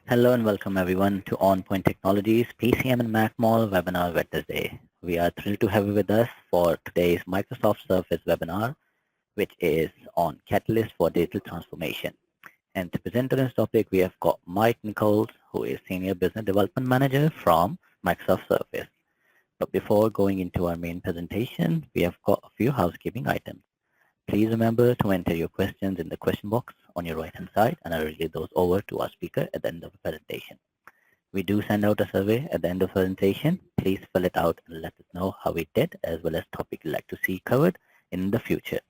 Hello and welcome everyone to OnPoint Technologies PCM and Mac Mall webinar Wednesday. We are thrilled to have you with us for today's Microsoft Surface webinar, which is on Catalyst for Digital Transformation. And to present on this topic, we have got Mike Nichols, who is Senior Business Development Manager from Microsoft Surface. But before going into our main presentation, we have got a few housekeeping items. Please remember to enter your questions in the question box on your right-hand side, and I'll relay those over to our speaker at the end of the presentation. We do send out a survey at the end of the presentation. Please fill it out and let us know how we did, as well as topic you'd like to see covered in the future.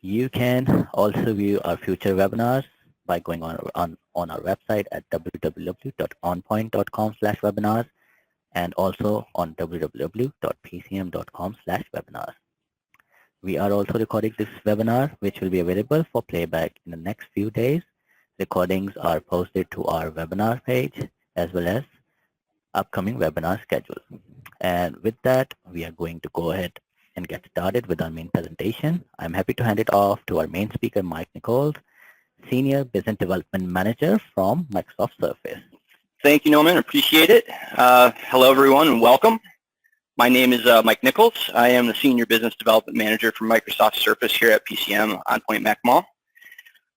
You can also view our future webinars by going on our website at www.onpoint.com/webinars and also on www.pcm.com/webinars. We are also recording this webinar, which will be available for playback in the next few days. Recordings are posted to our webinar page as well as upcoming webinar schedule. And with that, we are going to go ahead and get started with our main presentation. I'm happy to hand it off to our main speaker, Mike Nichols, Senior Business Development Manager from Microsoft Surface. Thank you, Norman. Appreciate it. Hello, everyone, and welcome. My name is Mike Nichols. I am the Senior Business Development Manager for Microsoft Surface here at PCM OnPoint Mac Mall.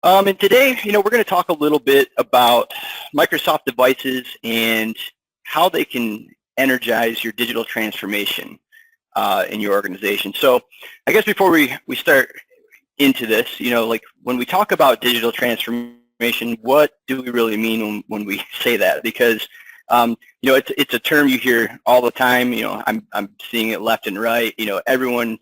And today, we're going to talk a little bit about Microsoft devices and how they can energize your digital transformation in your organization. So I guess before we start into this, like when we talk about digital transformation, what do we really mean when we say that? Because it's a term you hear all the time. I'm seeing it left and right. Everyone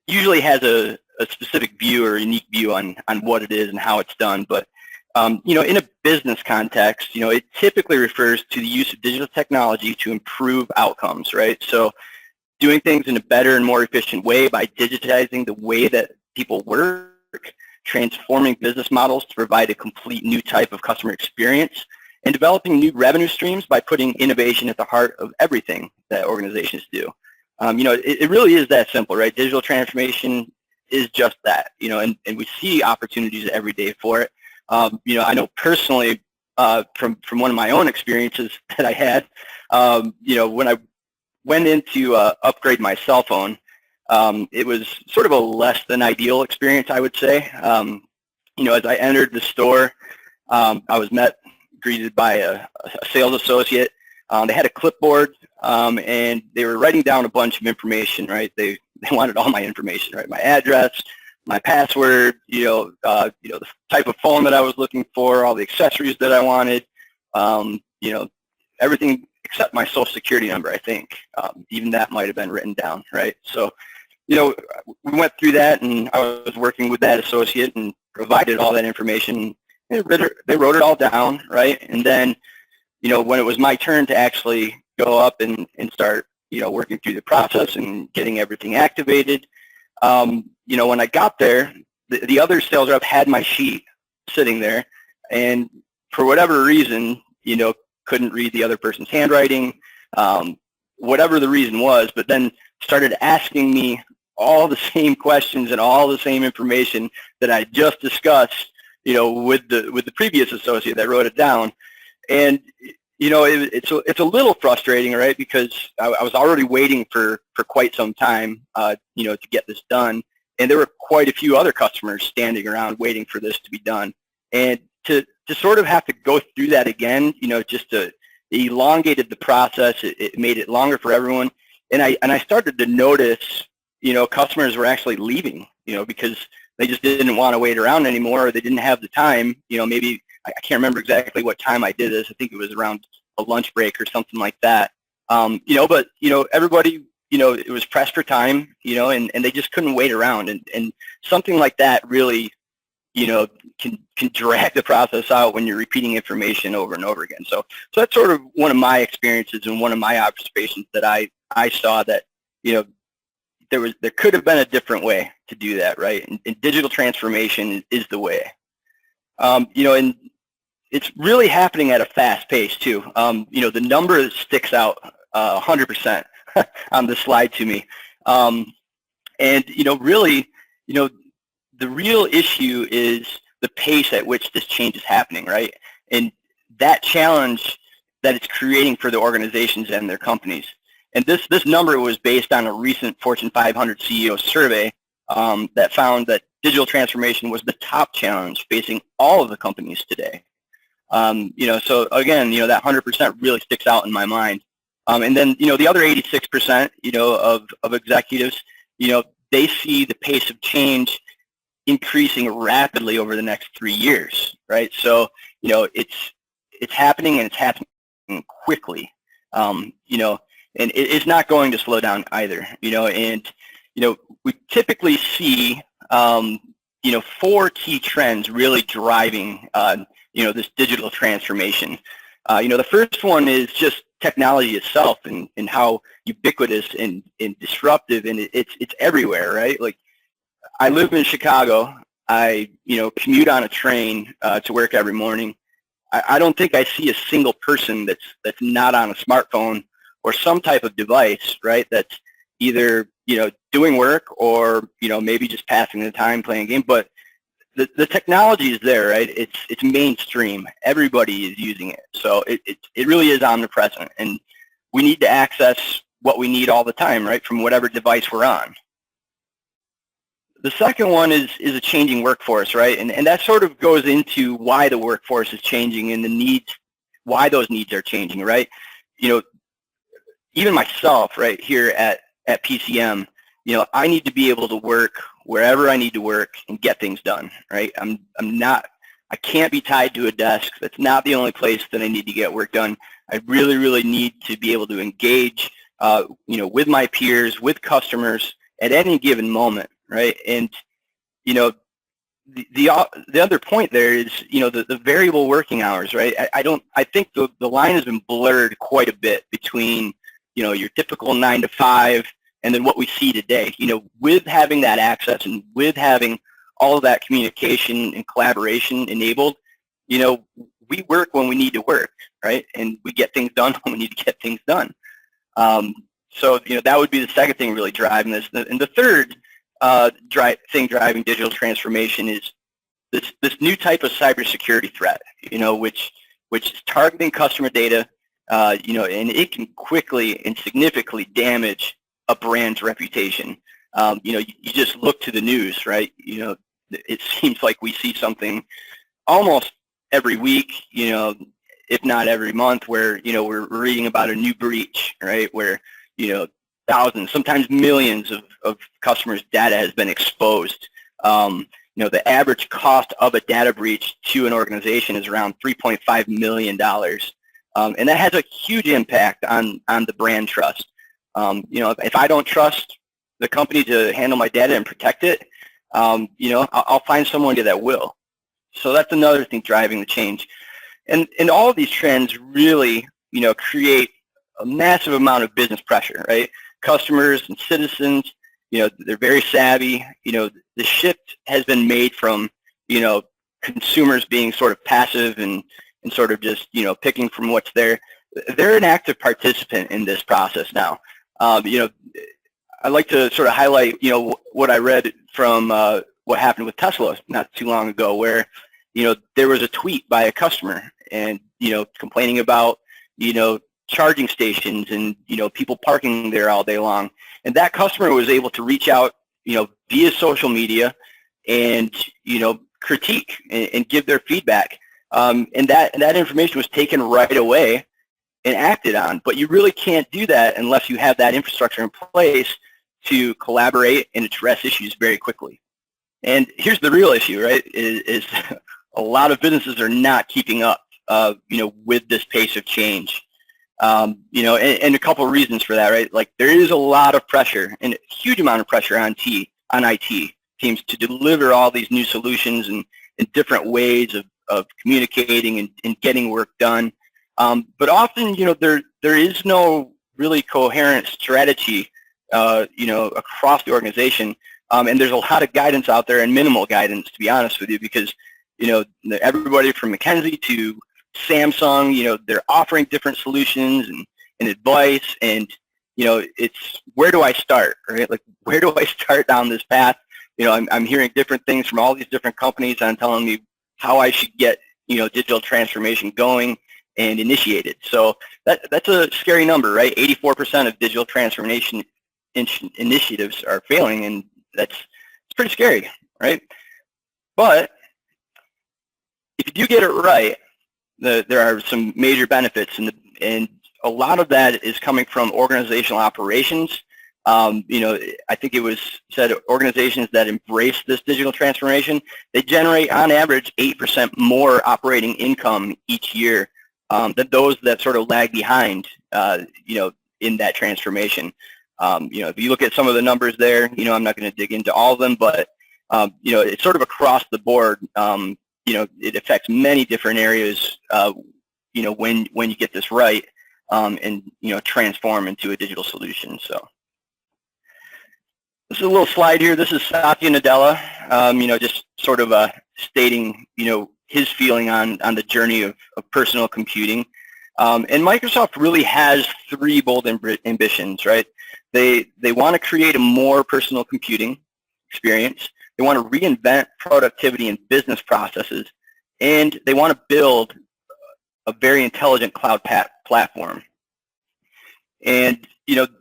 usually has a specific view or a unique view on what it is and how it's done. But in a business context, it typically refers to the use of digital technology to improve outcomes, right? So doing things in a better and more efficient way by digitizing the way that people work, transforming business models to provide a complete new type of customer experience, and developing new revenue streams by putting innovation at the heart of everything that organizations do. It really is that simple, right? Digital transformation is just that, and we see opportunities every day for it. I know personally from one of my own experiences that I had, when I went in to upgrade my cell phone, it was sort of a less than ideal experience, I would say. As I entered the store, I was greeted by a sales associate. They had a clipboard, and they were writing down a bunch of information, right? They wanted all my information, right? My address, my password, the type of phone that I was looking for, all the accessories that I wanted, everything except my social security number, I think. Even that might have been written down, right? So, we went through that, and I was working with that associate and provided all that information. They wrote it all down, right? And then, when it was my turn to actually go up and start, working through the process and getting everything activated, when I got there, the other sales rep had my sheet sitting there, and for whatever reason, couldn't read the other person's handwriting, whatever the reason was, but then started asking me all the same questions and all the same information that I just discussed, with the previous associate that wrote it down. And, it's a little frustrating, right? Because I was already waiting for quite some time, to get this done. And there were quite a few other customers standing around waiting for this to be done. And to sort of have to go through that again, it elongated the process. It made it longer for everyone. And I started to notice, customers were actually leaving, because they just didn't want to wait around anymore, or they didn't have the time. Maybe I can't remember exactly what time I did this. I think it was around a lunch break or something like that. But everybody, it was pressed for time, and they just couldn't wait around. And something like that really, can drag the process out when you're repeating information over and over again. So that's sort of one of my experiences and one of my observations that I saw that, there could have been a different way to do that, right? And digital transformation is the way. And it's really happening at a fast pace too. The number sticks out 100% on this slide to me. And really, the real issue is the pace at which this change is happening, right? and that challenge that it's creating for the organizations and their companies. And this number was based on a recent Fortune 500 CEO survey that found that digital transformation was the top challenge facing all of the companies today. So again, that 100% really sticks out in my mind. And then, the other 86%, of executives, they see the pace of change increasing rapidly over the next 3 years, right? So, it's happening, and it's happening quickly, and it's not going to slow down either, and, we typically see, 4 key trends really driving, this digital transformation. The first one is just technology itself and how ubiquitous and disruptive, and it's everywhere, right? Like, I live in Chicago. I, commute on a train to work every morning. I don't think I see a single person that's not on a smartphone or some type of device, right, that's either, doing work or, maybe just passing the time playing a game. But the technology is there, right? It's mainstream. Everybody is using it. So it really is omnipresent. And we need to access what we need all the time, right, from whatever device we're on. The second one is a changing workforce, right? And that sort of goes into why the workforce is changing and the needs, why those needs are changing, right? Even myself, right, here at PCM, I need to be able to work wherever I need to work and get things done, right? I can't be tied to a desk. That's not the only place that I need to get work done. I really, really need to be able to engage, with my peers, with customers at any given moment, right? And, the other point there is, the variable working hours, right? I think the line has been blurred quite a bit between, your typical 9 to 5 and then what we see today. With having that access and with having all of that communication and collaboration enabled, we work when we need to work, right? And we get things done when we need to get things done. So, that would be the second thing really driving this. And the third thing driving digital transformation is this new type of cybersecurity threat, which is targeting customer data, and it can quickly and significantly damage a brand's reputation. You just look to the news, right? It seems like we see something almost every week, if not every month, where, we're reading about a new breach, right? Where, thousands, sometimes millions of customers' data has been exposed. The average cost of a data breach to an organization is around $3.5 million. And that has a huge impact on the brand trust. If I don't trust the company to handle my data and protect it, I'll find someone that will. So that's another thing driving the change. And all of these trends really, create a massive amount of business pressure, right? Customers and citizens, they're very savvy. The shift has been made from, consumers being sort of passive and sort of just, picking from what's there. They're an active participant in this process now. I'd like to sort of highlight, what I read from what happened with Tesla not too long ago, where, there was a tweet by a customer and, complaining about, charging stations and, people parking there all day long. And that customer was able to reach out, via social media and, critique and give their feedback. And that information was taken right away and acted on. But you really can't do that unless you have that infrastructure in place to collaborate and address issues very quickly. And here's the real issue, right, is a lot of businesses are not keeping up, with this pace of change. And a couple of reasons for that, right? Like, there is a lot of pressure and a huge amount of pressure on IT teams to deliver all these new solutions and different ways of communicating and getting work done. But often, there is no really coherent strategy, across the organization. And there's a lot of guidance out there and minimal guidance, to be honest with you, because, everybody from McKinsey to Samsung, they're offering different solutions and advice, and, it's where do I start, right? Like, where do I start down this path? I'm hearing different things from all these different companies on telling me how I should get, digital transformation going and initiated. So that's a scary number, right? 84% of digital transformation initiatives are failing, and it's pretty scary, right? But if you do get it right, there are some major benefits, and a lot of that is coming from organizational operations. I think it was said organizations that embrace this digital transformation, they generate on average 8% more operating income each year than those that sort of lag behind, in that transformation. If you look at some of the numbers there, I'm not going to dig into all of them, but it's sort of across the board. It affects many different areas. When you get this right, and transform into a digital solution. So this is a little slide here. This is Satya Nadella, just sort of stating his feeling on the journey of personal computing. And Microsoft really has three bold ambitions, right? They want to create a more personal computing experience. They want to reinvent productivity and business processes, and they want to build a very intelligent cloud platform. And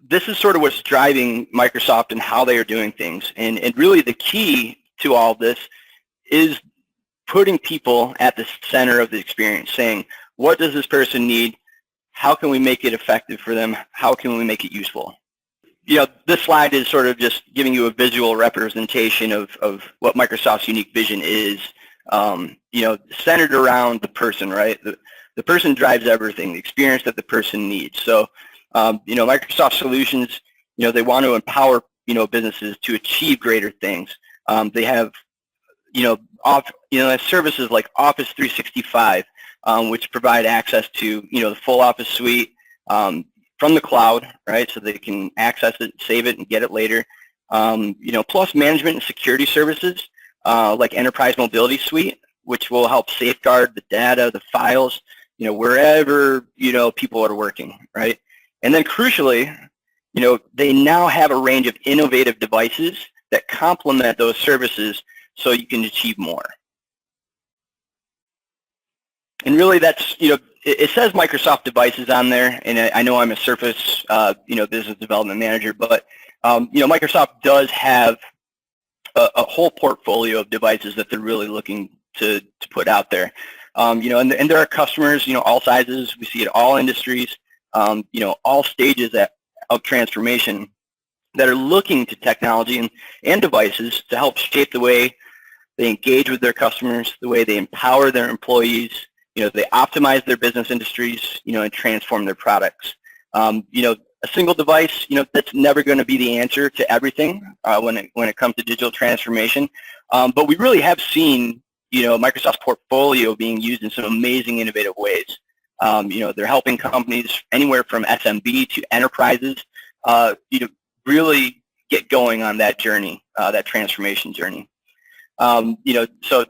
this is sort of what's driving Microsoft and how they are doing things. And really the key to all this is putting people at the center of the experience, saying, what does this person need? How can we make it effective for them? How can we make it useful? This slide is sort of just giving you a visual representation of what Microsoft's unique vision is, centered around the person, right? The person drives everything, the experience that the person needs. So, Microsoft solutions, they want to empower, businesses to achieve greater things. They have, services like Office 365, which provide access to, the full Office suite from the cloud, right? So they can access it, save it, and get it later. Plus management and security services like Enterprise Mobility Suite, which will help safeguard the data, the files, wherever, people are working, right? And then crucially, they now have a range of innovative devices that complement those services so you can achieve more. And really that's, it says Microsoft devices on there, and I know I'm a Surface, business development manager, but, Microsoft does have a whole portfolio of devices that they're really looking to put out there. And there are customers, all sizes. We see it all industries, all stages of transformation that are looking to technology and devices to help shape the way they engage with their customers, the way they empower their employees, they optimize their business industries, and transform their products. A single device, that's never going to be the answer to everything when it comes to digital transformation. But we really have seen, Microsoft's portfolio being used in some amazing, innovative ways. They're helping companies anywhere from SMB to enterprises, really get going on that journey, that transformation journey. So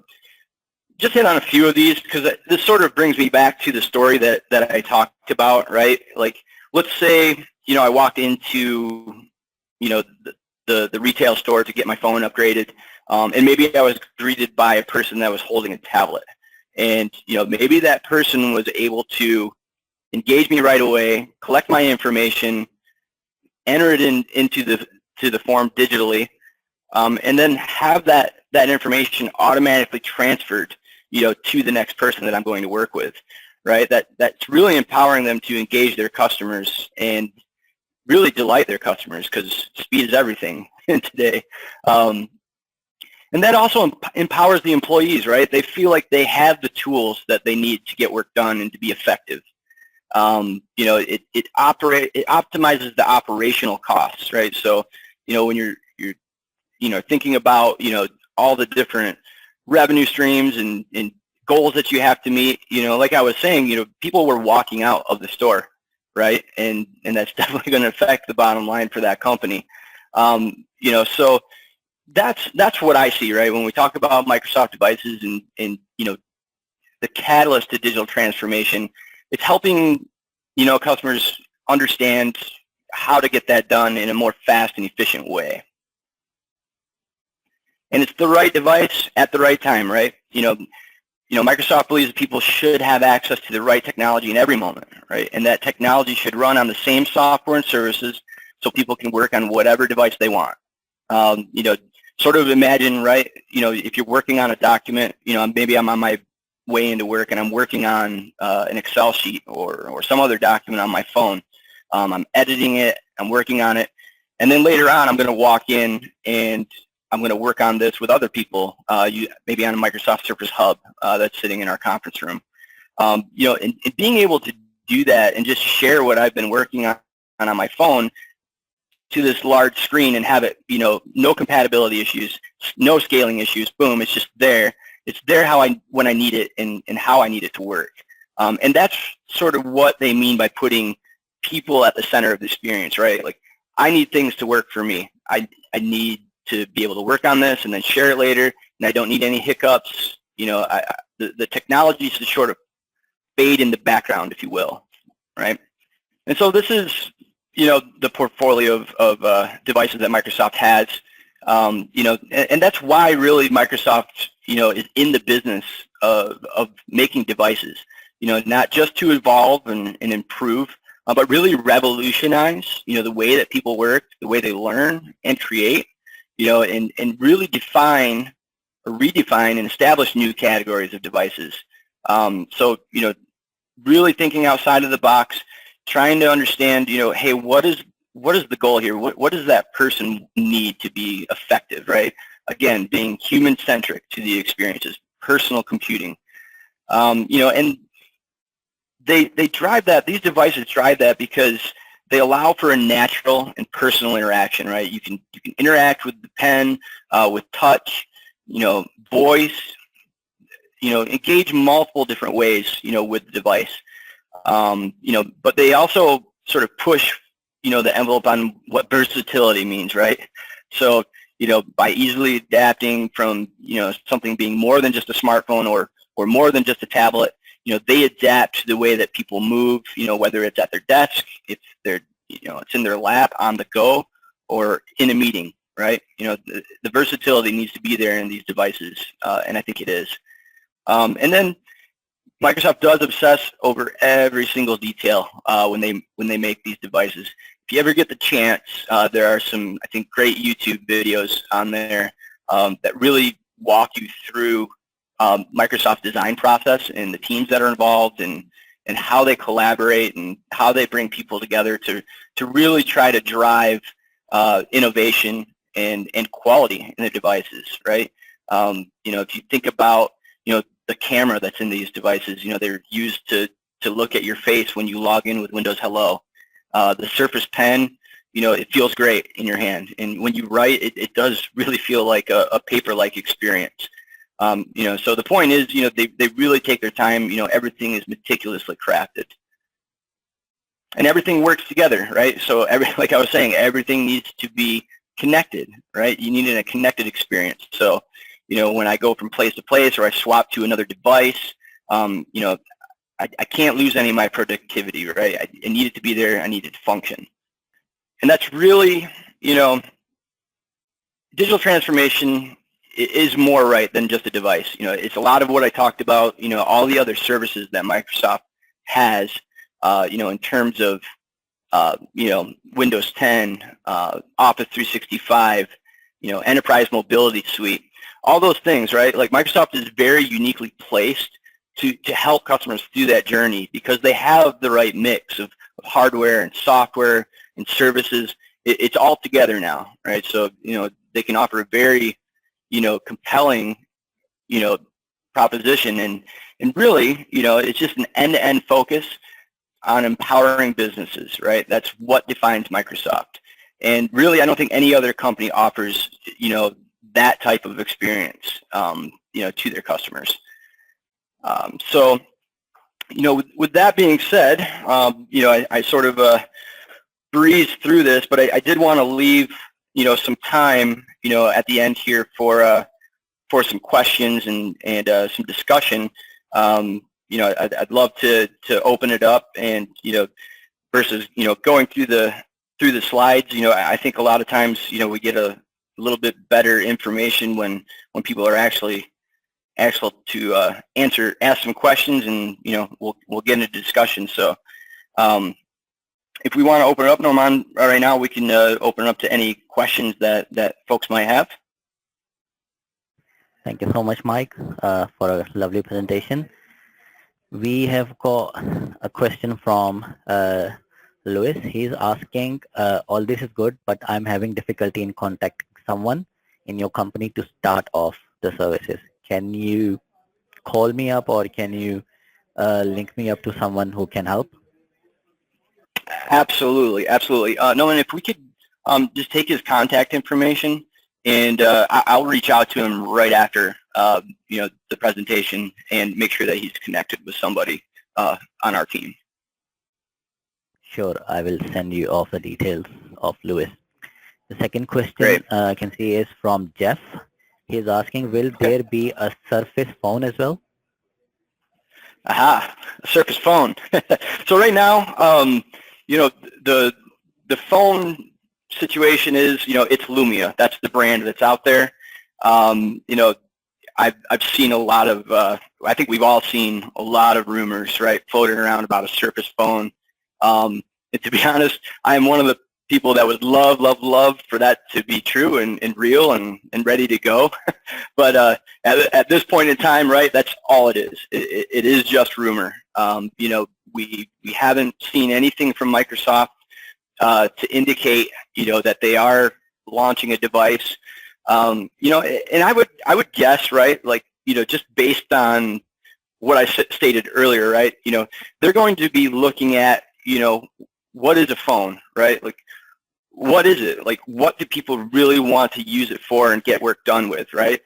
just hit on a few of these because this sort of brings me back to the story that I talked about, right? Like, let's say, I walked into, the retail store to get my phone upgraded, and maybe I was greeted by a person that was holding a tablet. And, maybe that person was able to engage me right away, collect my information, enter it into the form digitally, and then have that information automatically transferred, to the next person that I'm going to work with, right? That's really empowering them to engage their customers and really delight their customers because speed is everything today. And that also empowers the employees, right? They feel like they have the tools that they need to get work done and to be effective. It optimizes the operational costs, right? So, when you're thinking about, all the different revenue streams and goals that you have to meet, like I was saying, people were walking out of the store, right? And that's definitely going to affect the bottom line for that company. So that's what I see, right? When we talk about Microsoft devices and the catalyst to digital transformation, it's helping, customers understand how to get that done in a more fast and efficient way. And it's the right device at the right time, right? Microsoft believes that people should have access to the right technology in every moment, right? And that technology should run on the same software and services so people can work on whatever device they want. Sort of imagine, right, if you're working on a document, maybe I'm on my way into work and I'm working on an Excel sheet or some other document on my phone. I'm editing it, I'm working on it, and then later on I'm going to walk in and I'm going to work on this with other people, maybe on a Microsoft Surface Hub that's sitting in our conference room. And being able to do that and just share what I've been working on my phone to this large screen and have it, no compatibility issues, no scaling issues, boom, it's just there. It's there when I need it and how I need it to work. And that's sort of what they mean by putting people at the center of the experience, right? Like, I need things to work for me. I need to be able to work on this and then share it later, and I don't need any hiccups. The technology should sort of fade in the background, if you will, right? And so this is, the portfolio of devices that Microsoft has, and that's why really Microsoft, is in the business of making devices, not just to evolve and improve, but really revolutionize, the way that people work, the way they learn and create, and really define or redefine and establish new categories of devices. So, really thinking outside of the box, trying to understand, hey, what is the goal here? What does that person need to be effective, right? Again, being human-centric to the experiences, personal computing. And they drive that, these devices drive that because they allow for a natural and personal interaction, right? You can interact with the pen, with touch, voice, engage multiple different ways, with the device. But they also sort of push, the envelope on what versatility means, right? So, by easily adapting from, something being more than just a smartphone or more than just a tablet, they adapt to the way that people move, whether it's at their desk, if they're, it's in their lap, on the go, or in a meeting, right? The versatility needs to be there in these devices, and I think it is. And then Microsoft does obsess over every single detail when they make these devices. If you ever get the chance, there are some, I think, great YouTube videos on there that really walk you through Microsoft design process and the teams that are involved and how they collaborate and how they bring people together to really try to drive innovation and quality in the devices, right? If you think about, the camera that's in these devices, they're used to look at your face when you log in with Windows Hello. The Surface Pen, it feels great in your hand. And when you write, it does really feel like a paper-like experience. So the point is, they really take their time. Everything is meticulously crafted. And everything works together, right? So like I was saying, everything needs to be connected, right? You need a connected experience. So, when I go from place to place or I swap to another device, I can't lose any of my productivity, right? I need it to be there. I need it to function. And that's really, digital transformation is more, right, than just a device. It's a lot of what I talked about, all the other services that Microsoft has, in terms of, Windows 10, Office 365, Enterprise Mobility Suite, all those things, right? Like, Microsoft is very uniquely placed to help customers through that journey because they have the right mix of hardware and software and services. It's all together now, right? So, they can offer a very, compelling, proposition and really, it's just an end-to-end focus on empowering businesses, right? That's what defines Microsoft. And really, I don't think any other company offers, that type of experience, to their customers. So, with that being said, I sort of breezed through this, but I did want to leave, some time, at the end here for some questions and some discussion. I'd love to open it up and, versus, going through the slides. I think a lot of times, we get a little bit better information when people are actually Axel to ask some questions, and we'll get into discussion. So if we want to open it up, Norman, right now, we can open it up to any questions that folks might have. Thank you so much, Mike, for a lovely presentation. We have got a question from Louis. He's asking, all this is good, but I'm having difficulty in contacting someone in your company to start off the services. Can you call me up, or can you link me up to someone who can help? Absolutely, absolutely. Nolan, if we could just take his contact information, and I'll reach out to him right after the presentation and make sure that he's connected with somebody on our team. Sure, I will send you off the details of Louis. The second question I can see is from Jeff. He's asking, will there be a Surface phone as well? Aha, a Surface phone. So right now, the phone situation is, it's Lumia. That's the brand that's out there. I've seen a lot of, I think we've all seen a lot of rumors, right, floating around about a Surface phone. And to be honest, I am one of the people that would love for that to be true and real and ready to go. But at this point in time, right, that's all it is. It is just rumor. We haven't seen anything from Microsoft to indicate, that they are launching a device. And I would guess, right, like, just based on what I stated earlier, right, they're going to be looking at, what is a phone, right? Like, what is it? Like, what do people really want to use it for and get work done with, right?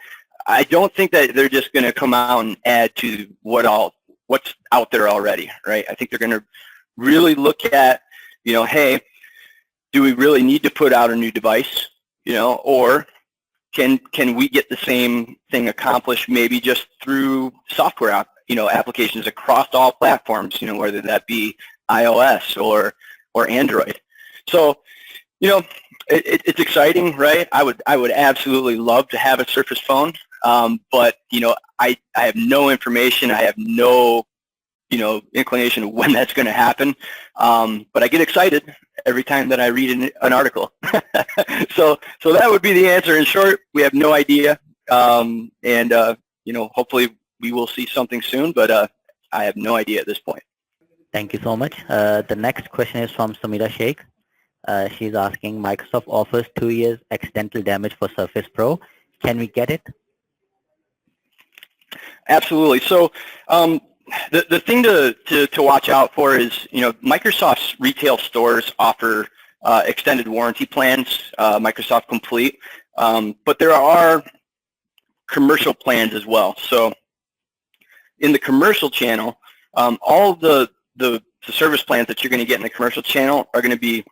I don't think that they're just going to come out and add to what's out there already, right? I think they're going to really look at, hey, do we really need to put out a new device, or can we get the same thing accomplished maybe just through software applications across all platforms, whether that be iOS or Android. So, it's exciting, right? I would absolutely love to have a Surface phone, but I have no information. I have no inclination of when that's going to happen. But I get excited every time that I read an article. So that would be the answer. In short, we have no idea, and hopefully we will see something soon. But I have no idea at this point. Thank you so much. The next question is from Samira Sheikh. She's asking, Microsoft offers 2 years accidental damage for Surface Pro. Can we get it? Absolutely. So the thing to watch out for is, Microsoft's retail stores offer extended warranty plans, Microsoft Complete, but there are commercial plans as well. So in the commercial channel, all the service plans that you're going to get in the commercial channel are going to be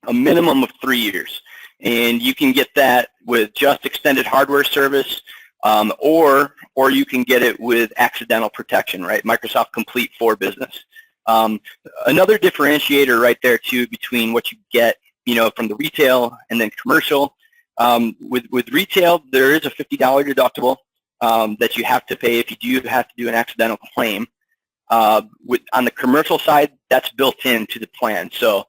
a minimum of 3 years, and you can get that with just extended hardware service, or you can get it with accidental protection, right? Microsoft Complete for Business. Another differentiator right there too between what you get, from the retail and then commercial. With retail, there is a $50 deductible that you have to pay if you do have to do an accidental claim. On the commercial side, that's built into the plan, so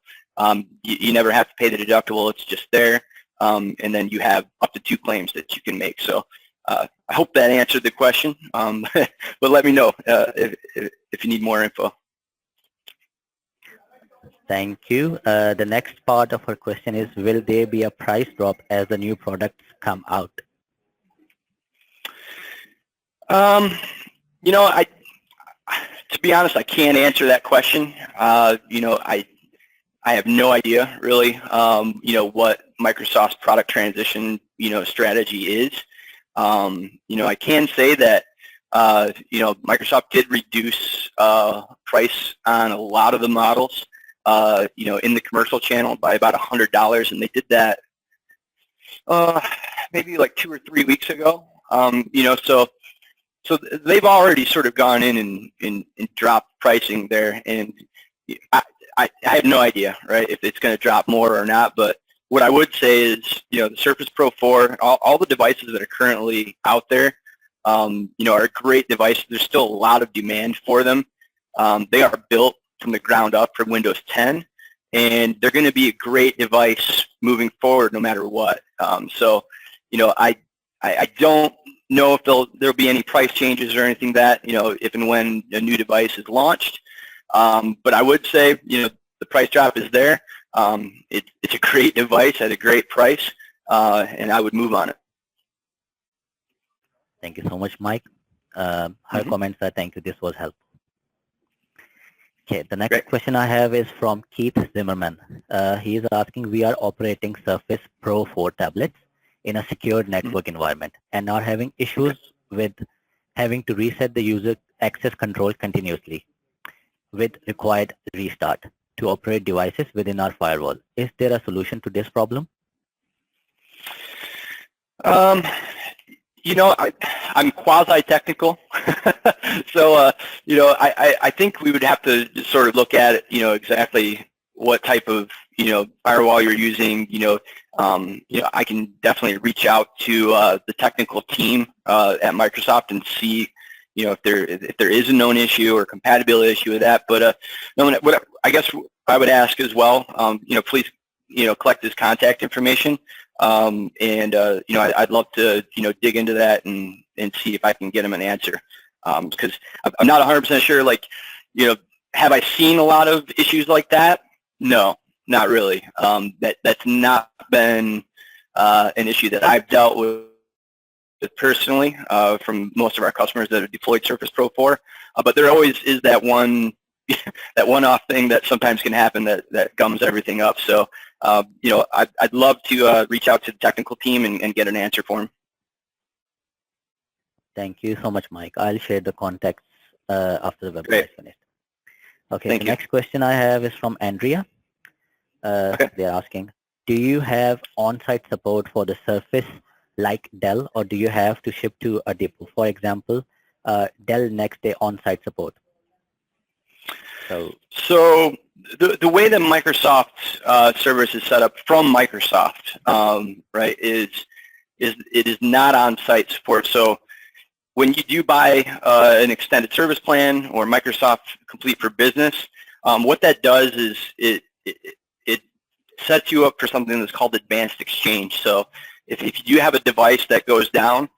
you never have to pay the deductible. It's just there, and then you have up to 2 claims that you can make. So I hope that answered the question, but let me know if you need more info. Thank you. The next part of her question is, will there be a price drop as the new products come out? To be honest, I can't answer that question. I have no idea really, what Microsoft's product transition, strategy is. I can say that, Microsoft did reduce price on a lot of the models, in the commercial channel by about $100, and they did that maybe like 2 or 3 weeks ago. So they've already sort of gone in and dropped pricing there, and I have no idea, right, if it's going to drop more or not. But what I would say is, the Surface Pro 4, all the devices that are currently out there are a great device. There's still a lot of demand for them. They are built from the ground up for Windows 10, and they're going to be a great device moving forward no matter what. So, I don't know if there'll be any price changes or anything that, if and when a new device is launched. But I would say, the price drop is there. It's a great device at a great price, and I would move on it. Thank you so much, Mike. Her comments are thank you. This was helpful. Okay, the next question I have is from Keith Zimmerman. He is asking, we are operating Surface Pro 4 tablets in a secured network environment and are having issues with having to reset the user access control continuously with required restart to operate devices within our firewall. Is there a solution to this problem? I'm quasi-technical, so I think we would have to sort of look at exactly what type of firewall you're using. I can definitely reach out to the technical team at Microsoft and see if there is a known issue or compatibility issue with that. But what I guess I would ask as well, please collect his contact information. I'd love to, dig into that and see if I can get him an answer. Because I'm not 100% sure, have I seen a lot of issues like that? No, not really. That's not been an issue that I've dealt with personally from most of our customers that have deployed Surface Pro 4. But there always is that one-off thing that sometimes can happen that gums everything up. So, I'd love to reach out to the technical team and get an answer for him. Thank you so much, Mike. I'll share the contacts after the webinar is finished. Okay, the next question I have is from Andrea. They're asking, do you have on-site support for the Surface like Dell, or do you have to ship to a depot? For example, Dell next day on-site support. So the way that Microsoft service is set up from Microsoft, right, it is not on-site support. So when you do buy an extended service plan or Microsoft Complete for Business, what that does is it sets you up for something that's called advanced exchange. So if you do have a device that goes down,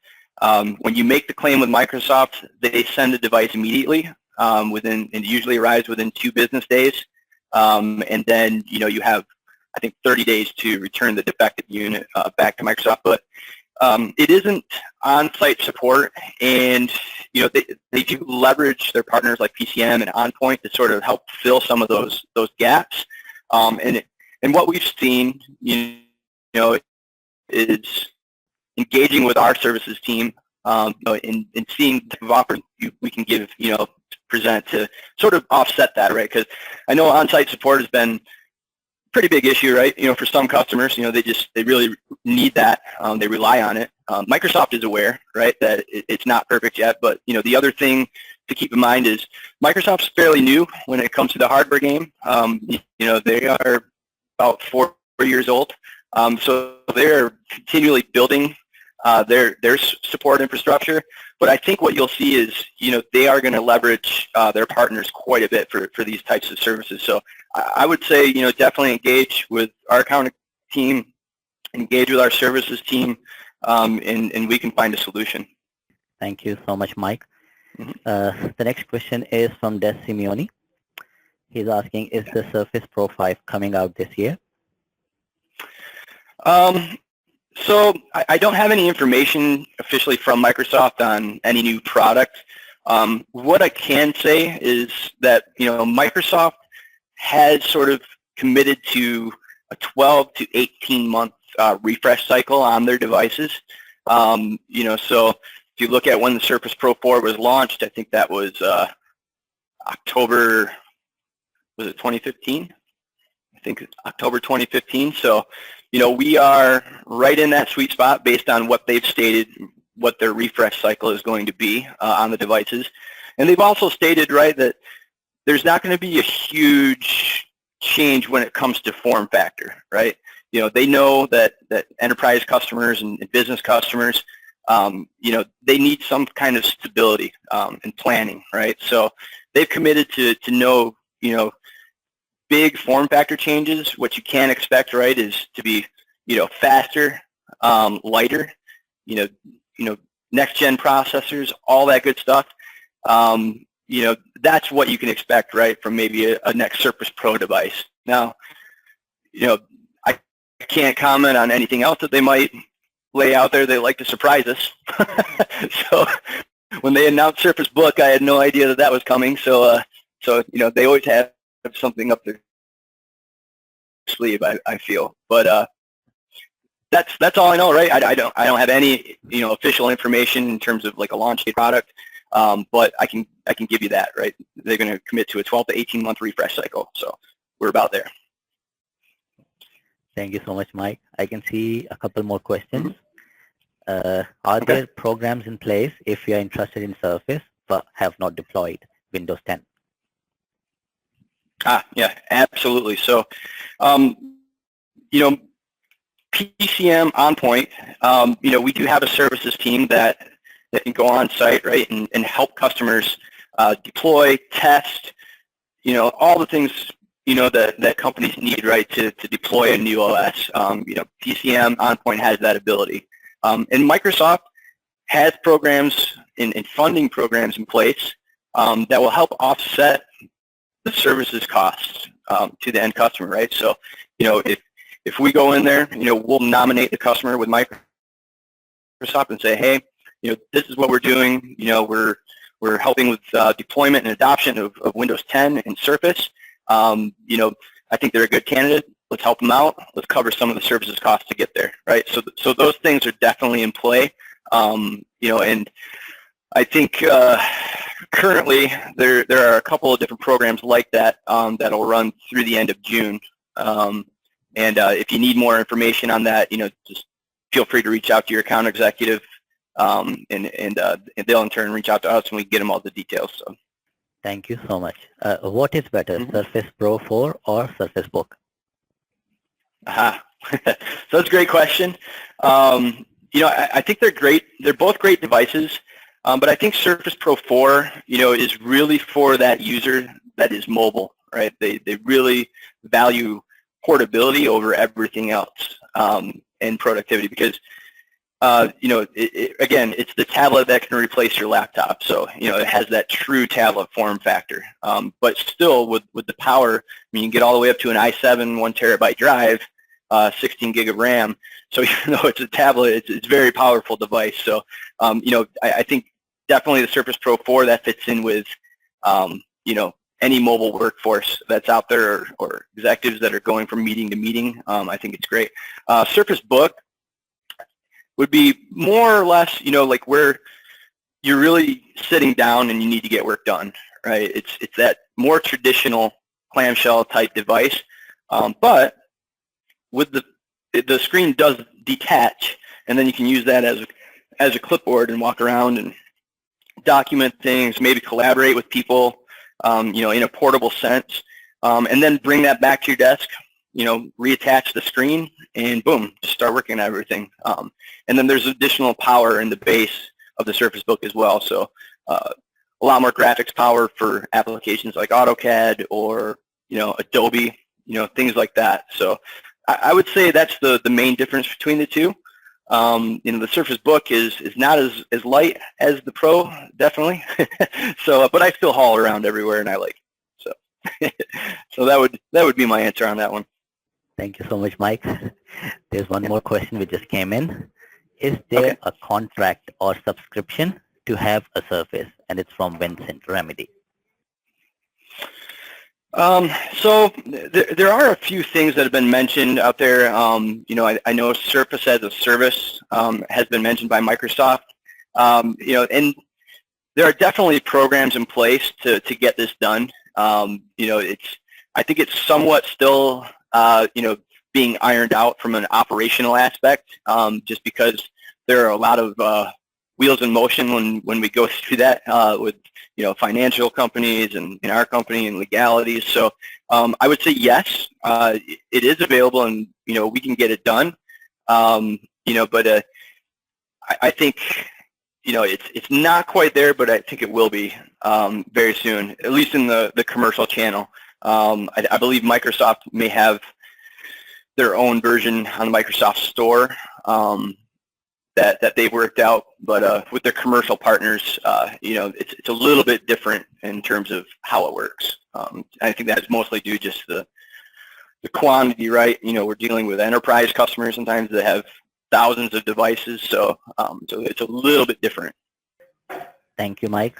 when you make the claim with Microsoft, they send the device immediately. And usually arrives within 2 business days, and then you have, I think, 30 days to return the defective unit back to Microsoft. But it isn't on-site support, and they do leverage their partners like PCM and OnPoint to sort of help fill some of those gaps. And what we've seen, is engaging with our services team and seeing the type of offers we can give, present to sort of offset that, right? Because I know on-site support has been a pretty big issue, right? For some customers, they really need that. They rely on it. Microsoft is aware, right, that it's not perfect yet. But the other thing to keep in mind is Microsoft's fairly new when it comes to the hardware game. They are about 4 years old, so they're continually building their support infrastructure. But I think what you'll see is, they are going to leverage their partners quite a bit for these types of services. So I would say, definitely engage with our account team, engage with our services team, and we can find a solution. Thank you so much, Mike. The next question is from Des Simeone. He's asking, is the Surface Pro 5 coming out this year? So I don't have any information officially from Microsoft on any new product. What I can say is that Microsoft has sort of committed to a 12 to 18 month refresh cycle on their devices. So if you look at when the Surface Pro 4 was launched, I think that was October, was it 2015? I think it's October 2015. So we are right in that sweet spot based on what they've stated, what their refresh cycle is going to be on the devices. And they've also stated, right, that there's not going to be a huge change when it comes to form factor, right? They know that enterprise customers and business customers, they need some kind of stability and planning, right? So they've committed to no, big form factor changes. What you can expect, right, is to be, faster, lighter, you know, next gen processors, all that good stuff. That's what you can expect, right, from maybe a next Surface Pro device. Now, I can't comment on anything else that they might lay out there. They like to surprise us. So when they announced Surface Book, I had no idea that was coming. So they always have something up their sleeve, I feel. But that's all I know, right? I don't have any official information in terms of like a launch date product, but I can give you that, right? They're going to commit to a 12 to 18 month refresh cycle, so we're about there. Thank you so much, Mike. I can see a couple more questions. Are there programs in place if you are interested in Surface but have not deployed Windows 10? Yeah, absolutely. So, PCM OnPoint, we do have a services team that can go on site, right, and help customers deploy, test, all the things, that companies need, right, to deploy a new OS. PCM OnPoint has that ability. And Microsoft has programs and funding programs in place that will help offset the services costs to the end customer, right? So, if we go in there, we'll nominate the customer with Microsoft and say, hey, this is what we're doing. We're helping with deployment and adoption of Windows 10 and Surface. I think they're a good candidate. Let's help them out. Let's cover some of the services costs to get there, right? So those things are definitely in play. And I think currently there are a couple of different programs like that that'll run through the end of June. And if you need more information on that, just feel free to reach out to your account executive, and they'll in turn reach out to us and we get them all the details. So. Thank you so much. What is better, Surface Pro 4 or Surface Book? So that's a great question. I think they're great. They're both great devices, but I think Surface Pro 4, is really for that user that is mobile, right? They really value portability over everything else, and productivity because, again, it's the tablet that can replace your laptop. So, it has that true tablet form factor. But still, with the power, you can get all the way up to an i7 1 terabyte drive, 16 gig of RAM. So even though it's a tablet, it's a very powerful device. So, I think definitely the Surface Pro 4, that fits in with, any mobile workforce that's out there or executives that are going from meeting to meeting. I think it's great. Surface Book would be more or less, like where you're really sitting down and you need to get work done, right? It's that more traditional clamshell type device, but with the screen does detach, and then you can use that as a clipboard and walk around and document things, maybe collaborate with people, in a portable sense, and then bring that back to your desk, reattach the screen, and boom, just start working on everything. And then there's additional power in the base of the Surface Book as well, so a lot more graphics power for applications like AutoCAD or, Adobe, things like that. So I would say that's the main difference between the two. The Surface Book is not as light as the Pro, definitely. So, but I still haul around everywhere, and I like it. So, so that would be my answer on that one. Thank you so much, Mike. There's one more question which just came in. Is there a contract or subscription to have a Surface? And it's from Vincent Remedy. So there are a few things that have been mentioned out there. I know Surface as a service has been mentioned by Microsoft. And there are definitely programs in place to get this done. I think it's somewhat still being ironed out from an operational aspect, just because there are a lot of wheels in motion when we go through that with financial companies and in our company and legalities. So I would say yes, it is available, and we can get it done. But I think, it's not quite there, but I think it will be very soon, at least in the commercial channel. I believe Microsoft may have their own version on the Microsoft Store that they've worked out, but with their commercial partners, it's a little bit different in terms of how it works. I think that's mostly due just the quantity, right? We're dealing with enterprise customers sometimes that have thousands of devices, so it's a little bit different. Thank you, Mike.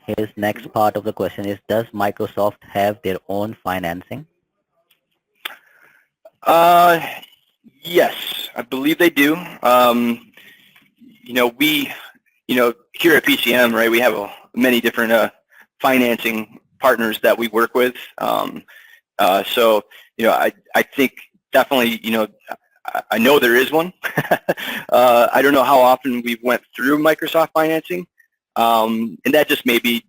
His next part of the question is, does Microsoft have their own financing? Yes, I believe they do. We, here at PCM, right, we have many different financing partners that we work with. So, I think definitely, I know there is one. I don't know how often we went through Microsoft financing, and that just may be,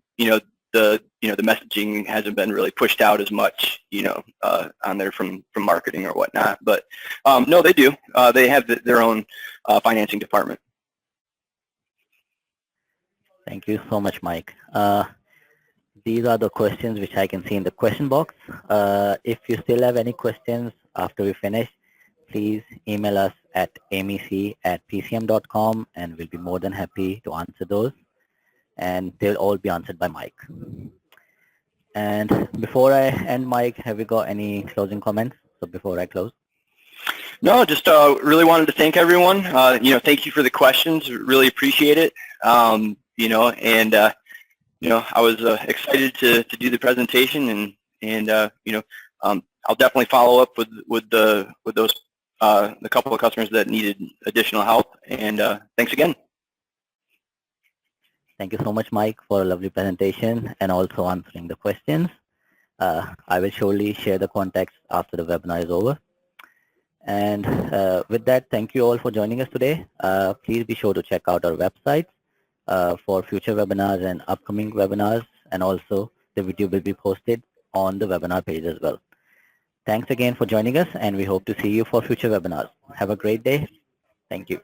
the messaging hasn't been really pushed out as much, on there from marketing or whatnot. But no, they do. They have their own financing department. Thank you so much, Mike. These are the questions which I can see in the question box. If you still have any questions after we finish, please email us at mec@pcm.com, and we'll be more than happy to answer those. And they'll all be answered by Mike. And before I end, Mike, have you got any closing comments? So before I close. No, just really wanted to thank everyone. Thank you for the questions. Really appreciate it. I was excited to do the presentation, and I'll definitely follow up with those the couple of customers that needed additional help. And thanks again. Thank you so much, Mike, for a lovely presentation and also answering the questions. I will surely share the contacts after the webinar is over. And with that, thank you all for joining us today. Please be sure to check out our website for future webinars and upcoming webinars, and also the video will be posted on the webinar page as well. Thanks again for joining us, and we hope to see you for future webinars. Have a great day. Thank you.